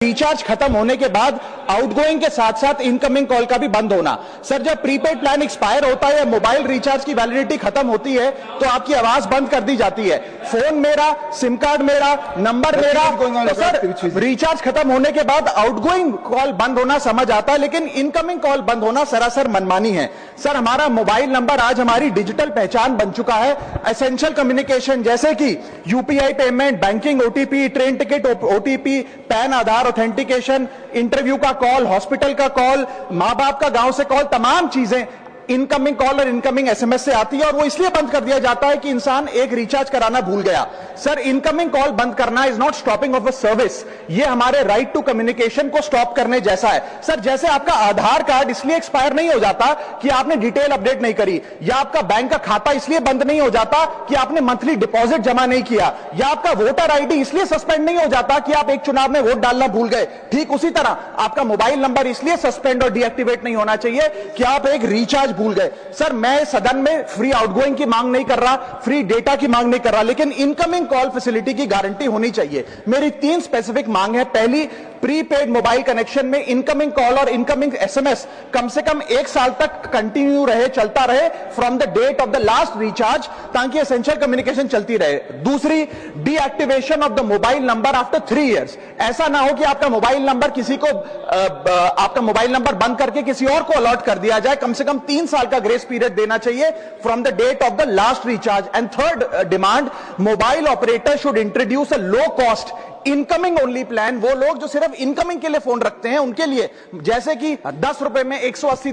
Recharge खत्म होने के बाद आउटगोइंग के साथ साथ इनकमिंग कॉल का भी बंद होना। सर जब प्रीपेड प्लान एक्सपायर होता है, मोबाइल रिचार्ज की वैलिडिटी खत्म होती है तो आपकी आवाज बंद कर दी जाती है। फोन मेरा, सिम कार्ड मेरा, नंबर मेरा, तो सर रिचार्ज खत्म होने के बाद आउटगोइंग कॉल बंद होना समझ आता है, लेकिन इनकमिंग कॉल बंद होना सरासर मनमानी है। सर हमारा मोबाइल नंबर आज हमारी डिजिटल पहचान बन चुका है। एसेंशियल कम्युनिकेशन जैसे कि UPI payment, banking, OTP, train ticket OTP, PAN, Aadhaar authentication, interview का कॉल, हॉस्पिटल का कॉल, मां बाप का गांव से कॉल, तमाम चीजें इनकमिंग कॉल और इनकमिंग एसएमएस से आती है और वो इसलिए बंद कर दिया जाता है कि इंसान एक रिचार्ज कराना भूल गया। सर इनकमिंग कॉल बंद करना is not stopping of a service, ये हमारे राइट टू कम्युनिकेशन को स्टॉप करने जैसा है। सर जैसे आपका आधार कार्ड इसलिए एक्सपायर नहीं हो जाता कि आपने डिटेल अपडेट नहीं करी, या आपका बैंक का खाता इसलिए बंद नहीं हो जाता कि आपने मंथली डिपॉजिट जमा नहीं किया, या आपका वोटर आईडी इसलिए सस्पेंड नहीं हो जाता कि आप एक चुनाव में वोट डालना भूल गए, ठीक उसी तरह आपका मोबाइल नंबर इसलिए सस्पेंड और डीएक्टिवेट नहीं होना चाहिए कि आप एक रिचार्ज भूल गए। सर मैं सदन में फ्री आउटगोइंग की मांग नहीं कर रहा, फ्री डेटा की मांग नहीं कर रहा, लेकिन इनकमिंग कॉल फैसिलिटी की गारंटी होनी चाहिए। मेरी 3 स्पेसिफिक मांग है। पहली, प्रीपेड मोबाइल कनेक्शन में इनकमिंग कॉल और इनकमिंग एसएमएस कम से कम 1 साल तक कंटिन्यू रहे, चलता रहे from the date of the last recharge, ताकि एसेंशियल कम्युनिकेशन चलती रहे। दूसरी, deactivation of the mobile number after 3 years. ऐसा ना हो कि आपका मोबाइल नंबर किसी को आपका मोबाइल नंबर बंद करके किसी और को अलॉट कर दिया जाए। कम से कम 3 साल का ग्रेस पीरियड देना चाहिए from the date of the last recharge. And third demand, mobile operator should introduce a low cost incoming only plan. वो लोग जो सिर्फ इनकमिंग के लिए फोन रखते हैं उनके लिए, जैसे कि 10 रुपए में 180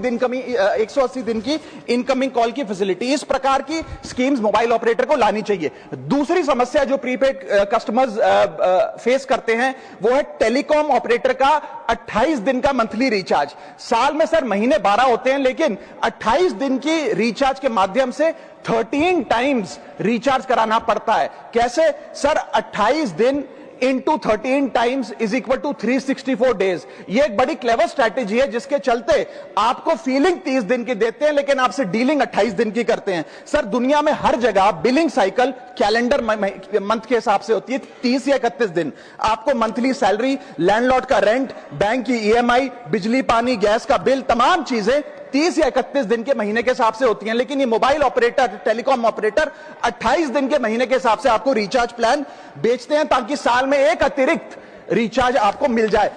दिन की इनकमिंग कॉल की फैसिलिटी, इस प्रकार की स्कीम्स मोबाइल ऑपरेटर को लानी चाहिए। दूसरी समस्या जो प्रीपेड कस्टमर्स फेस करते हैं वो है टेलीकॉम ऑपरेटर का 28 दिन का मंथली रिचार्ज। साल में सर महीने 12 होते हैं, लेकिन 28 दिन की रिचार्ज के माध्यम से 13 टाइम्स रिचार्ज कराना पड़ता है। कैसे सर? 28 दिन into 13 times is equal to 364 days। ये एक बड़ी क्लेवर स्ट्रैटेजी है जिसके चलते आपको फीलिंग 30 दिन की देते हैं, लेकिन आपसे डीलिंग 28 दिन की करते हैं। सर दुनिया में हर जगह बिलिंग साइकिल कैलेंडर मंथ के हिसाब से होती है, 30 या 31 दिन। आपको मंथली सैलरी, लैंडलॉर्ड का रेंट, बैंक की ईएमआई, बिजली पानी गैस का बिल, तमाम चीजें 30 या 31 दिन के महीने के हिसाब से होती हैं। लेकिन ये मोबाइल ऑपरेटर, टेलीकॉम ऑपरेटर 28 दिन के महीने के हिसाब से आपको रिचार्ज प्लान बेचते हैं, ताकि साल में एक अतिरिक्त रिचार्ज आपको मिल जाए।